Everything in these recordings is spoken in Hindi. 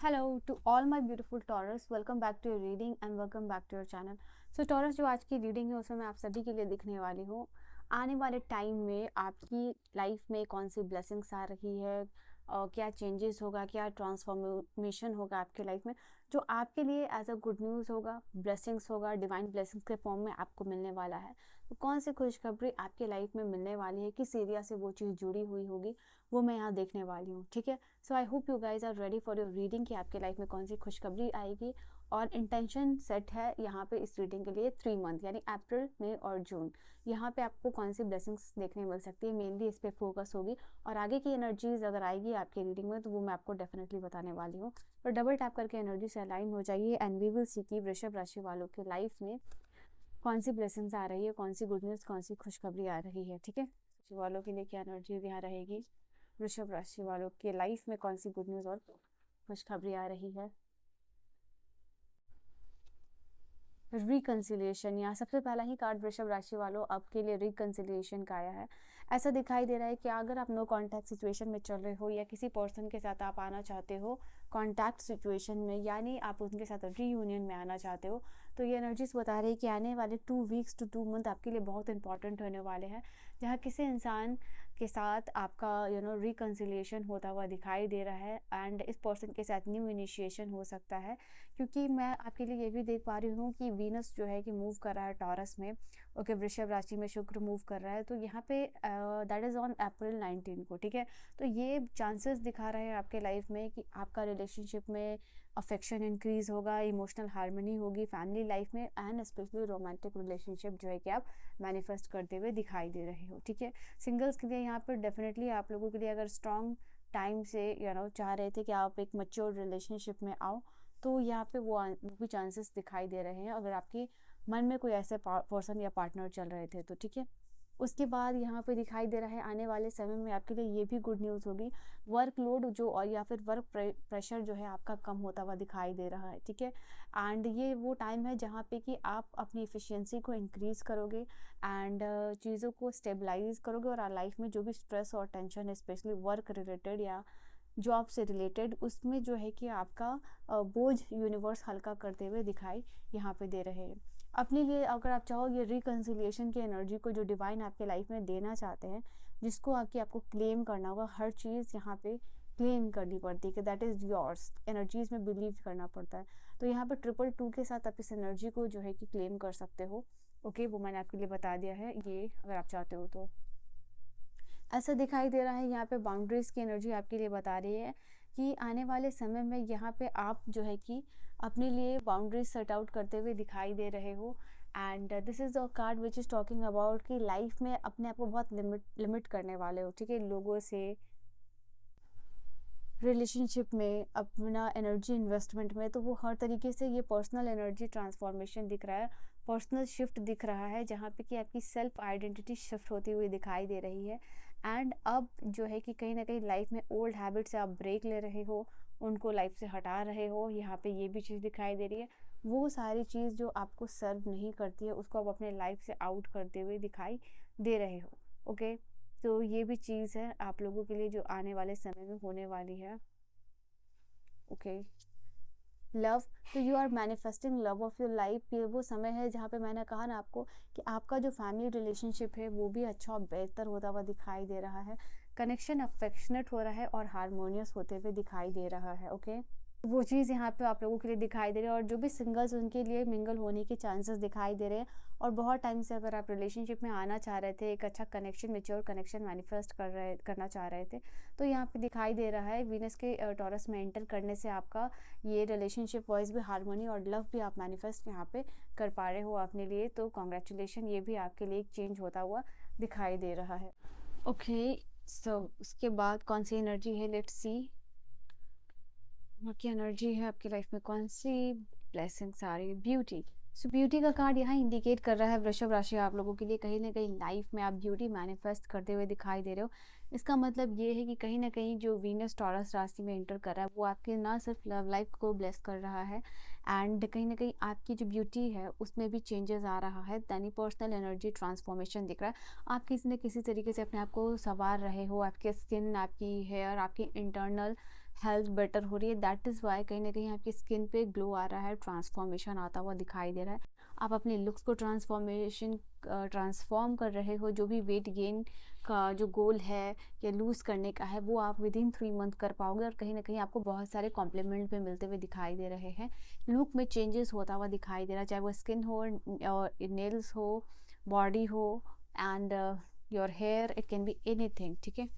Hello to all my beautiful Taurus, welcome back to your reading and welcome back to your channel. So Taurus, जो आज की रीडिंग है उसमें मैं आप सभी के लिए दिखने वाली हूँ। आने वाले टाइम में आपकी लाइफ में कौन सी ब्लेसिंग्स आ रही है, क्या चेंजेस होगा, क्या ट्रांसफॉर्मेशन होगा आपके लाइफ में, जो आपके लिए एज अ गुड न्यूज़ होगा, ब्लेसिंग्स होगा, डिवाइन ब्लेसिंग्स के फॉर्म में आपको मिलने वाला है। तो कौन सी खुशखबरी आपके लाइफ में मिलने वाली है, किस एरिया से वो चीज़ जुड़ी हुई होगी, वो मैं यहाँ देखने वाली हूँ। ठीक है, so I hope you guys are ready for your reading कि आपके लाइफ में कौन सी खुशखबरी आएगी। और इंटेंशन सेट है यहाँ पे इस रीडिंग के लिए 3 मंथ यानी अप्रैल, मई और जून। यहाँ पे आपको कौन सी ब्लेसिंग्स देखने मिल सकती है, मेनली इस पे फोकस होगी। और आगे की एनर्जीज अगर आएगी आपकी रीडिंग में तो वो मैं आपको डेफिनेटली बताने वाली हूँ। तो डबल टैप करके एनर्जी से अलाइन हो जाइए एंड वी विल सी की वृषभ राशि वालों के लाइफ में कौन सी ब्लेसिंग्स आ रही है, कौन सी गुड न्यूज़, कौन सी खुशखबरी आ रही है। ठीक है, राशि वालों के लिए क्या एनर्जी यहाँ रहेगी, वृषभ राशि वालों के लाइफ में कौन सी गुड न्यूज़ और खुशखबरी आ रही है। रिकंसिलिएशन, यहाँ सबसे पहला ही कार्ड वृषभ राशि वालों आपके लिए रिकंसिलिएशन का आया है। ऐसा दिखाई दे रहा है कि अगर आप नो कांटेक्ट सिचुएशन में चल रहे हो या किसी पर्सन के साथ आप आना चाहते हो कांटेक्ट सिचुएशन में, यानी आप उनके साथ रीयूनियन में आना चाहते हो, तो ये एनर्जीज बता रही है कि आने वाले 2 वीक्स टू 2 मंथ आपके लिए बहुत इंपॉर्टेंट होने वाले हैं, जहाँ किसी इंसान के साथ आपका रिकंसिलिएशन होता हुआ दिखाई दे रहा है। एंड इस पर्सन के साथ न्यू इनिशिएशन हो सकता है, क्योंकि मैं आपके लिए ये भी देख पा रही हूँ कि वीनस जो है कि मूव कर रहा है टॉरस में। ओके, वृषभ राशि में शुक्र मूव कर रहा है, तो यहाँ पे दैट इज़ ऑन अप्रैल 19 को। ठीक है, तो ये चांसेस दिखा रहे हैं आपके लाइफ में कि आपका रिलेशनशिप में अफेक्शन इंक्रीज होगा, इमोशनल हार्मनी होगी फैमिली लाइफ में, एंड स्पेशली रोमांटिक रिलेशनशिप जो है कि आप मैनिफेस्ट करते हुए दिखाई दे रहे हो। ठीक है, सिंगल्स के लिए यहाँ पर डेफिनेटली आप लोगों के लिए अगर स्ट्रॉन्ग टाइम से चाह रहे थे कि आप एक मच्योर रिलेशनशिप में आओ, तो यहाँ पे वो भी चांसेस दिखाई दे रहे हैं, अगर आपके मन में कोई ऐसे पर्सन या पार्टनर चल रहे थे तो। ठीक है, उसके बाद यहाँ पे दिखाई दे रहा है आने वाले समय में आपके लिए ये भी गुड न्यूज़ होगी, वर्कलोड जो और या फिर वर्क प्रेशर जो है आपका कम होता हुआ दिखाई दे रहा है। ठीक है, एंड ये वो टाइम है जहाँ पे कि आप अपनी एफिशिएंसी को इंक्रीज़ करोगे एंड चीज़ों को स्टेबलाइज करोगे, और लाइफ में जो भी स्ट्रेस और टेंशन है स्पेशली वर्क रिलेटेड या जॉब से रिलेटेड, उसमें जो है कि आपका बोझ यूनिवर्स हल्का करते हुए दिखाई यहाँ पे दे रहे हैं। अपने लिए अगर आप चाहो ये रिकंसिलिएशन की एनर्जी को जो डिवाइन आपके लाइफ में देना चाहते हैं, जिसको आके आपको क्लेम करना होगा, हर चीज़ यहाँ पे क्लेम करनी पड़ती है कि दैट इज़ योर्स, एनर्जीज में बिलीव करना पड़ता है। तो यहाँ पे 222 के साथ आप इस एनर्जी को जो है कि क्लेम कर सकते हो। ओके, वो मैंने आपके लिए बता दिया है, ये अगर आप चाहते हो तो। ऐसा दिखाई दे रहा है यहाँ पे बाउंड्रीज की एनर्जी आपके लिए बता रही है कि आने वाले समय में यहाँ पे आप जो है कि अपने लिए बाउंड्रीज सेट आउट करते हुए दिखाई दे रहे हो। And this is the card which is talking about कि लाइफ में अपने आप को बहुत लिमिट करने वाले हो। ठीक है, लोगों से, रिलेशनशिप में, अपना एनर्जी इन्वेस्टमेंट में, तो वो हर तरीके से ये पर्सनल एनर्जी ट्रांसफॉर्मेशन दिख रहा है, पर्सनल शिफ्ट दिख रहा है, जहाँ पे कि आपकी सेल्फ आइडेंटिटी शिफ्ट होती हुई दिखाई दे रही है। एंड अब जो है कि कहीं ना कहीं लाइफ में ओल्ड हैबिट से आप ब्रेक ले रहे हो, उनको लाइफ से हटा रहे हो, यहाँ पे ये भी चीज़ दिखाई दे रही है। वो सारी चीज़ जो आपको सर्व नहीं करती है उसको आप अपने लाइफ से आउट करते हुए दिखाई दे रहे हो। ओके, तो ये भी चीज़ है आप लोगों के लिए जो आने वाले समय में होने वाली है। ओके, लव, तो you are manifesting love of your life. ये वो समय है जहाँ पे मैंने कहा ना आपको कि आपका जो फैमिली रिलेशनशिप है वो भी अच्छा और बेहतर होता हुआ दिखाई दे रहा है, कनेक्शन अफेक्शनेट हो रहा है और हारमोनियस होते हुए दिखाई दे रहा है। ओके, वो चीज़ यहाँ पे आप लोगों के लिए दिखाई दे रही है, और जो भी सिंगल्स उनके लिए मिंगल होने के चांसेस दिखाई दे रहे हैं। और बहुत टाइम से अगर आप रिलेशनशिप में आना चाह रहे थे, एक अच्छा कनेक्शन, मेच्योर कनेक्शन मैनिफेस्ट करना चाह रहे थे, तो यहाँ पे दिखाई दे रहा है वीनस के टॉरस में एंटर करने से आपका ये रिलेशनशिप वाइज भी हारमोनी और लव भी आप मैनिफेस्ट यहाँ पे कर पा रहे हो अपने लिए। तो कॉन्ग्रेचुलेशन, ये भी आपके लिए एक चेंज होता हुआ दिखाई दे रहा है। ओके, सो उसके बाद कौन सी एनर्जी है, लेट्स सी की एनर्जी है आपकी लाइफ में, कौन सी ब्लेसिंग्स आ रही है। ब्यूटी, सो ब्यूटी का कार्ड यहाँ इंडिकेट कर रहा है वृषभ राशि आप लोगों के लिए कहीं ना कहीं लाइफ में आप ब्यूटी मैनिफेस्ट करते हुए दिखाई दे रहे हो। इसका मतलब ये है कि कहीं ना कहीं जो वीनस टॉरस राशि में एंटर कर रहा है वो आपके ना सिर्फ लव लाइफ को ब्लेस कर रहा है, एंड कहीं ना कहीं आपकी जो ब्यूटी है उसमें भी चेंजेस आ रहा है, यानी पर्सनल एनर्जी ट्रांसफॉर्मेशन दिख रहा है। आप किसी न किसी तरीके से अपने आप को संवार रहे हो, आपके स्किन, आपकी हेयर, आपकी इंटरनल हेल्थ बेटर हो रही है, दैट इज़ वाई कहीं ना कहीं आपकी स्किन पे ग्लो आ रहा है, ट्रांसफॉर्मेशन आता हुआ दिखाई दे रहा है। आप अपने लुक्स को ट्रांसफॉर्म कर रहे हो। जो भी वेट गेन का जो गोल है या लूज़ करने का है वो आप विद इन 3 मंथ कर पाओगे, और कहीं ना कहीं आपको बहुत सारे कॉम्प्लीमेंट भी मिलते हुए दिखाई दे रहे हैं। लुक में चेंजेस होता हुआ दिखाई दे रहा है, चाहे वो स्किन हो और नेल्स हो, बॉडी हो, and your hair, it can be anything, ठीक है।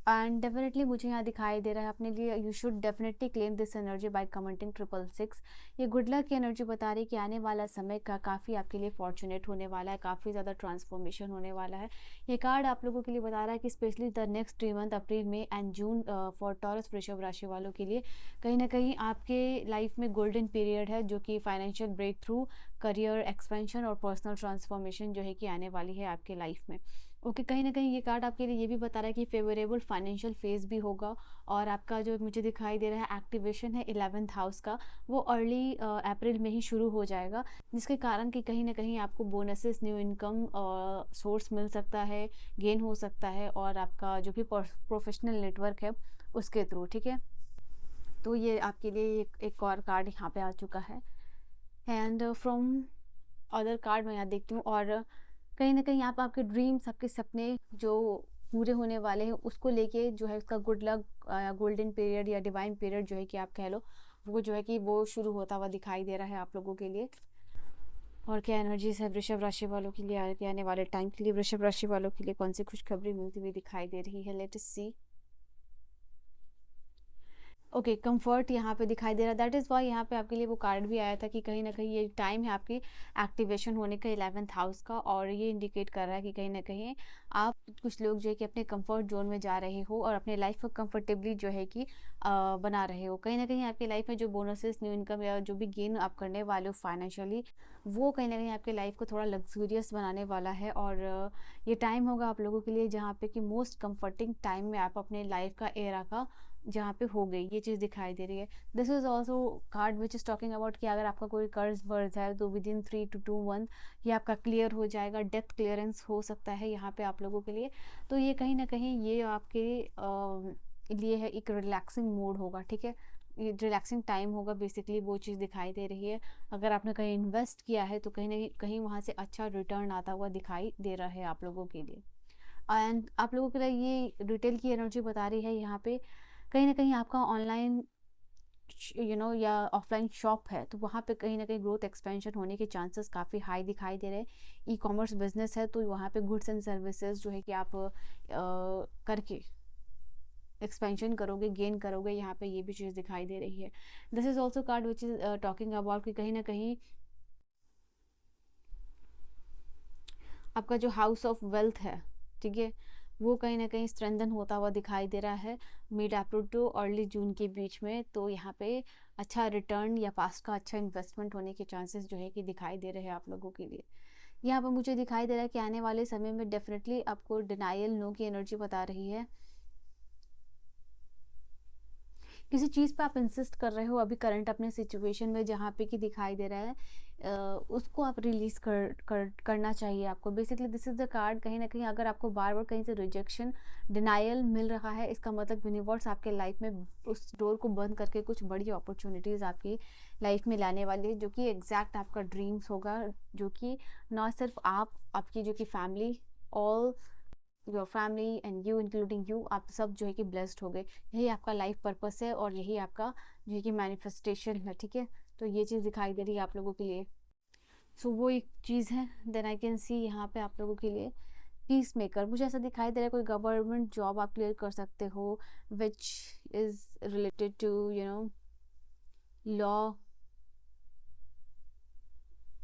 एंड डेफिनेटली मुझे यहाँ दिखाई दे रहा है अपने लिए, you should definitely claim this energy by commenting 666। ये गुड लक की एनर्जी बता रही है कि आने वाला समय का काफ़ी आपके लिए फॉर्चुनेट होने वाला है, काफ़ी ज़्यादा ट्रांसफॉर्मेशन होने वाला है। ये कार्ड आप लोगों के लिए बता रहा है कि specially the next 3 month April, May and June for Taurus वृषभ राशि वालों के लिए कहीं ना कहीं आपके लाइफ में गोल्डन पीरियड है, जो कि financial breakthrough, career expansion और पर्सनल ट्रांसफॉर्मेशन जो है कि आने वाली है आपके लाइफ में। ओके, कहीं ना कहीं ये कार्ड आपके लिए ये भी बता रहा है कि फेवरेबल फाइनेंशियल फेज भी होगा, और आपका जो मुझे दिखाई दे रहा है एक्टिवेशन है 11th हाउस का, वो अर्ली अप्रैल में ही शुरू हो जाएगा, जिसके कारण कि कहीं ना कहीं आपको बोनसेस, न्यू इनकम सोर्स मिल सकता है, गेन हो सकता है, और आपका जो भी प्रोफेशनल नेटवर्क है उसके थ्रू, ठीक है। तो ये आपके लिए एक और कार्ड यहाँ पे आ चुका है। एंड फ्रॉम अदर कार्ड मैं यहाँ देखती हूँ, और कहीं ना कहीं आप आपके ड्रीम्स, आपके सपने जो पूरे होने वाले हैं उसको लेके जो है उसका गुड लक गोल्डन पीरियड या डिवाइन पीरियड जो है कि आप कह लो, वो जो है कि वो शुरू होता हुआ दिखाई दे रहा है आप लोगों के लिए। और क्या एनर्जीज है वृषभ राशि वालों के लिए आने वाले टाइम के लिए, वृषभ राशि वालों के लिए कौन सी खुशखबरी मिलती हुई दिखाई दे रही है, लेट अस सी। ओके, कंफर्ट यहाँ पे दिखाई दे रहा है, दैट इज़ वाई यहाँ पे आपके लिए वो कार्ड भी आया था कि कहीं ना कहीं ये टाइम है आपकी एक्टिवेशन होने का 11th हाउस का, और ये इंडिकेट कर रहा है कि कहीं ना कहीं आप कुछ लोग जो है कि अपने कंफर्ट जोन में जा रहे हो और अपने लाइफ को कंफर्टेबली जो है कि बना रहे हो। कहीं ना कहीं आपकी लाइफ में जो बोनसेस, न्यू इनकम या जो भी गेन आप करने वाले हो फाइनेंशियली, वो कहीं ना कहीं आपके लाइफ को थोड़ा लग्जूरियस बनाने वाला है, और ये टाइम होगा आप लोगों के लिए जहाँ पे कि मोस्ट कंफर्टिंग टाइम में आप अपने लाइफ का एरा का जहाँ पे हो गई, ये चीज़ दिखाई दे रही है। This is also card which is talking about कि अगर आपका कोई कर्ज वर्ज है तो विद इन 3 to 2 मंथ ये आपका क्लियर हो जाएगा, डेथ क्लियरेंस हो सकता है यहाँ पे आप लोगों के लिए। तो ये कहीं ना कहीं ये आपके लिए है, एक रिलैक्सिंग मूड होगा, ठीक है, ये रिलैक्सिंग टाइम होगा, बेसिकली वो चीज़ दिखाई दे रही है। अगर आपने कहीं इन्वेस्ट किया है तो कहीं ना कहीं वहाँ से अच्छा रिटर्न आता हुआ दिखाई दे रहा है आप लोगों के लिए। एंड आप लोगों के लिए ये रिटेल की एनर्जी बता रही है यहाँ पे, कहीं ना कहीं आपका ऑनलाइन या ऑफलाइन शॉप है तो वहाँ पे कहीं ना कहीं ग्रोथ एक्सपेंशन होने के चांसेस काफ़ी हाई दिखाई दे रहे हैं। ई कॉमर्स बिजनेस है तो वहाँ पे गुड्स एंड सर्विसेज जो है कि आप करके एक्सपेंशन करोगे, गेन करोगे, यहाँ पे ये भी चीज़ दिखाई दे रही है। This is also card which is talking about कि कहीं ना कहीं आपका जो हाउस ऑफ वेल्थ है, ठीक है, वो कहीं ना कहीं स्ट्रेंथन होता हुआ दिखाई दे रहा है मिड अप्रैल टू अर्ली जून के बीच में। तो यहाँ पे अच्छा रिटर्न या पास्ट का अच्छा इन्वेस्टमेंट होने के चांसेस जो है कि दिखाई दे रहे हैं आप लोगों के लिए। यहाँ पर मुझे दिखाई दे रहा है कि आने वाले समय में डेफिनेटली आपको डिनायल नो की एनर्जी बता रही है। किसी चीज़ पे आप इंसिस्ट कर रहे हो अभी करंट अपने सिचुएशन में जहाँ पे कि दिखाई दे रहा है, उसको आप रिलीज करना चाहिए आपको। Basically this is the card, कहीं ना कहीं अगर आपको बार बार कहीं से रिजेक्शन, डिनायल मिल रहा है, इसका मतलब यूनिवर्स आपके लाइफ में उस डोर को बंद करके कुछ बड़ी अपॉर्चुनिटीज़ आपकी लाइफ में लाने वाली है, जो कि एग्जैक्ट आपका ड्रीम्स होगा, जो कि ना सिर्फ आप, आपकी जो कि family, all your family and you including you, आप सब जो है कि ब्लेस्ड हो गए। यही आपका लाइफ पर्पस है और यही आपका जो है कि मैनिफेस्टेशन है, ठीक है। तो ये चीज़ दिखाई दे रही है आप लोगों के लिए। सो वो एक चीज़ है। देन आई कैन सी यहाँ पे आप लोगों के लिए पीस मेकर, मुझे ऐसा दिखाई दे रहा है कोई गवर्नमेंट जॉब आप क्लियर कर सकते हो which is related to law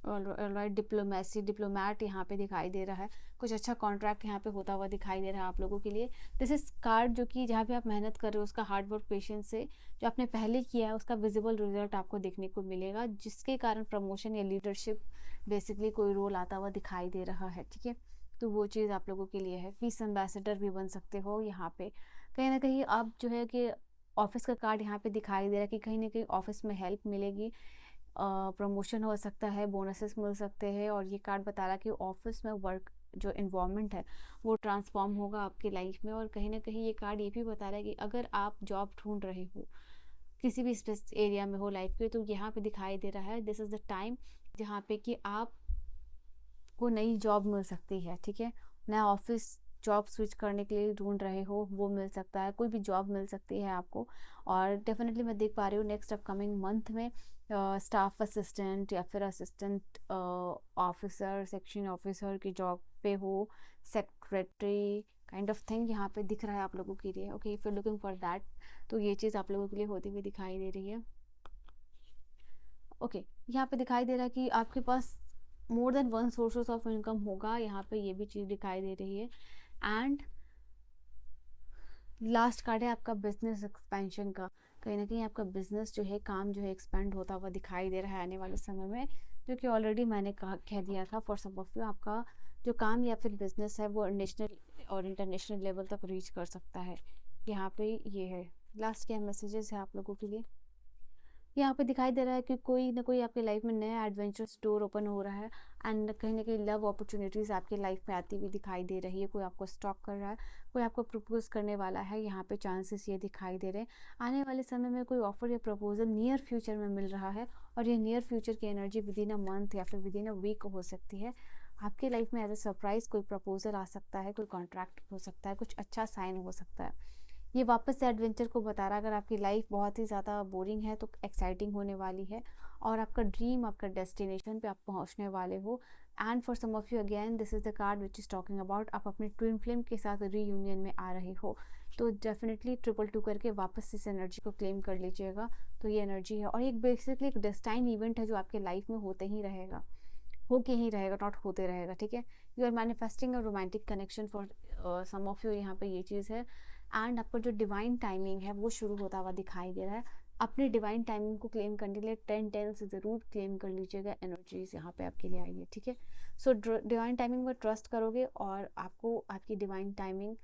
और डिप्लोमेसी, डिप्लोमैट यहाँ पे दिखाई दे रहा है। कुछ अच्छा कॉन्ट्रैक्ट यहाँ पे होता हुआ दिखाई दे रहा है आप लोगों के लिए। दिस इज कार्ड जो कि जहाँ पे आप मेहनत कर रहे हो उसका हार्ड वर्क पेशेंस से जो आपने पहले किया है उसका विजिबल रिजल्ट आपको देखने को मिलेगा, जिसके कारण प्रमोशन या लीडरशिप बेसिकली कोई रोल आता हुआ दिखाई दे रहा है, ठीक है। तो वो चीज़ आप लोगों के लिए है। पीस एम्बेसडर भी बन सकते हो यहाँ पे। कहीं ना कहीं आप जो है कि ऑफिस का कार्ड यहाँ पे दिखाई दे रहा है कि कहीं ना कहीं ऑफिस में हेल्प मिलेगी, प्रमोशन हो सकता है, बोनसेस मिल सकते हैं, और ये कार्ड बता रहा है कि ऑफिस में वर्क जो इन्वायरमेंट है वो ट्रांसफॉर्म होगा आपकी लाइफ में। और कहीं ना कहीं ये कार्ड ये भी बता रहा है कि अगर आप जॉब ढूंढ रहे हो किसी भी स्पेसिफिक एरिया में हो लाइफ के, तो यहाँ पे दिखाई दे रहा है दिस इज़ द टाइम जहाँ पे कि आप को नई जॉब मिल सकती है। ठीक है, नया ऑफिस जॉब स्विच करने के लिए ढूंढ रहे हो वो मिल सकता है, कोई भी जॉब मिल सकती है आपको। और डेफिनेटली मैं देख पा रही हूँ नेक्स्ट अपकमिंग मंथ में स्टाफ असिस्टेंट या फिर असिस्टेंट ऑफिसर, सेक्शन ऑफिसर की जॉब पे हो, सेक्रेटरी काइंड ऑफ थिंग यहाँ पे दिख रहा है आप लोगों के लिए। Okay, if you looking for that, तो ये चीज़ आप लोगों के लिए होती हुई दिखाई दे रही है। ओके, यहाँ पे दिखाई दे रहा है कि आपके पास more than one sources of income होगा, यहाँ पे ये भी चीज़ दिखाई दे रही है। एंड लास्ट कार्ड है आपका बिजनेस एक्सपेंशन का। कहीं ना कहीं आपका बिजनेस जो है, काम जो है एक्सपेंड होता हुआ दिखाई दे रहा है आने वाले समय में, जो कि ऑलरेडी मैंने कह दिया था फॉर सम ऑफ यू, आपका जो काम या फिर बिजनेस है वो नेशनल और इंटरनेशनल लेवल तक रीच कर सकता है। यहाँ पे ये है लास्ट के मैसेजेस है आप लोगों के लिए। यहाँ पे दिखाई दे रहा है कि कोई ना कोई आपकी लाइफ में नया एडवेंचर स्टोर ओपन हो रहा है। एंड कहीं ना कहीं लव अपॉर्चुनिटीज़ आपकी लाइफ में आती हुई दिखाई दे रही है। कोई आपको स्टॉक कर रहा है, कोई आपको प्रपोज करने वाला है, यहाँ पे चांसेस ये दिखाई दे रहे हैं। आने वाले समय में कोई ऑफर या प्रपोजल नियर फ्यूचर में मिल रहा है, और ये नियर फ्यूचर की energy with in a month या फिर विद इन अ वीक हो सकती है। आपके लाइफ में एज अ सरप्राइज कोई प्रपोजल आ सकता है, कोई कॉन्ट्रैक्ट हो सकता है, कुछ अच्छा साइन हो सकता है। ये वापस से एडवेंचर को बता रहा है। अगर आपकी लाइफ बहुत ही ज़्यादा बोरिंग है तो एक्साइटिंग होने वाली है, और आपका ड्रीम, आपका डेस्टिनेशन पे आप पहुंचने वाले हो। And for some of you again this is the card which is talking about आप अपने ट्विन फ्लेम के साथ रीयूनियन में आ रहे हो। तो डेफिनेटली 222 करके वापस इस एनर्जी को क्लेम कर लीजिएगा। तो ये एनर्जी है, और एक बेसिकली एक डेस्टाइन इवेंट है जो आपके लाइफ में होते ही रहेगा, होके ही रहेगा, नॉट होते रहेगा। ठीक है, you are manifesting a romantic connection for some of you, यहाँ पे ये चीज़ है। एंड आपका जो डिवाइन टाइमिंग है वो शुरू होता हुआ दिखाई दे रहा है। अपने डिवाइन टाइमिंग को क्लेम करने के लिए 10 से ज़रूर क्लेम कर लीजिएगा। एनर्जीज यहाँ पे आपके लिए आई है। ठीक है, सो डिवाइन टाइमिंग पर ट्रस्ट करोगे और आपको आपकी डिवाइन टाइमिंग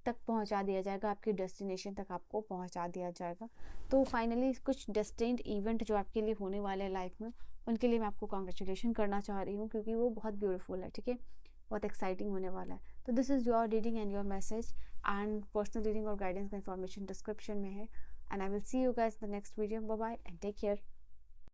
तक पहुंचा दिया जाएगा, आपकी डेस्टिनेशन तक आपको पहुंचा दिया जाएगा। तो फाइनली कुछ डेस्टिन्ड इवेंट जो आपके लिए होने वाले हैं लाइफ में, उनके लिए मैं आपको कॉन्ग्रेचुलेशन करना चाह रही हूँ, क्योंकि वो बहुत ब्यूटीफुल है। ठीक है, बहुत एक्साइटिंग होने वाला है। तो this is your reading and your message, and personal reading और गाइडेंस का इन्फॉर्मेशन डिस्क्रिप्शन में है। And I will see you guys in the next video. Bye bye and take care.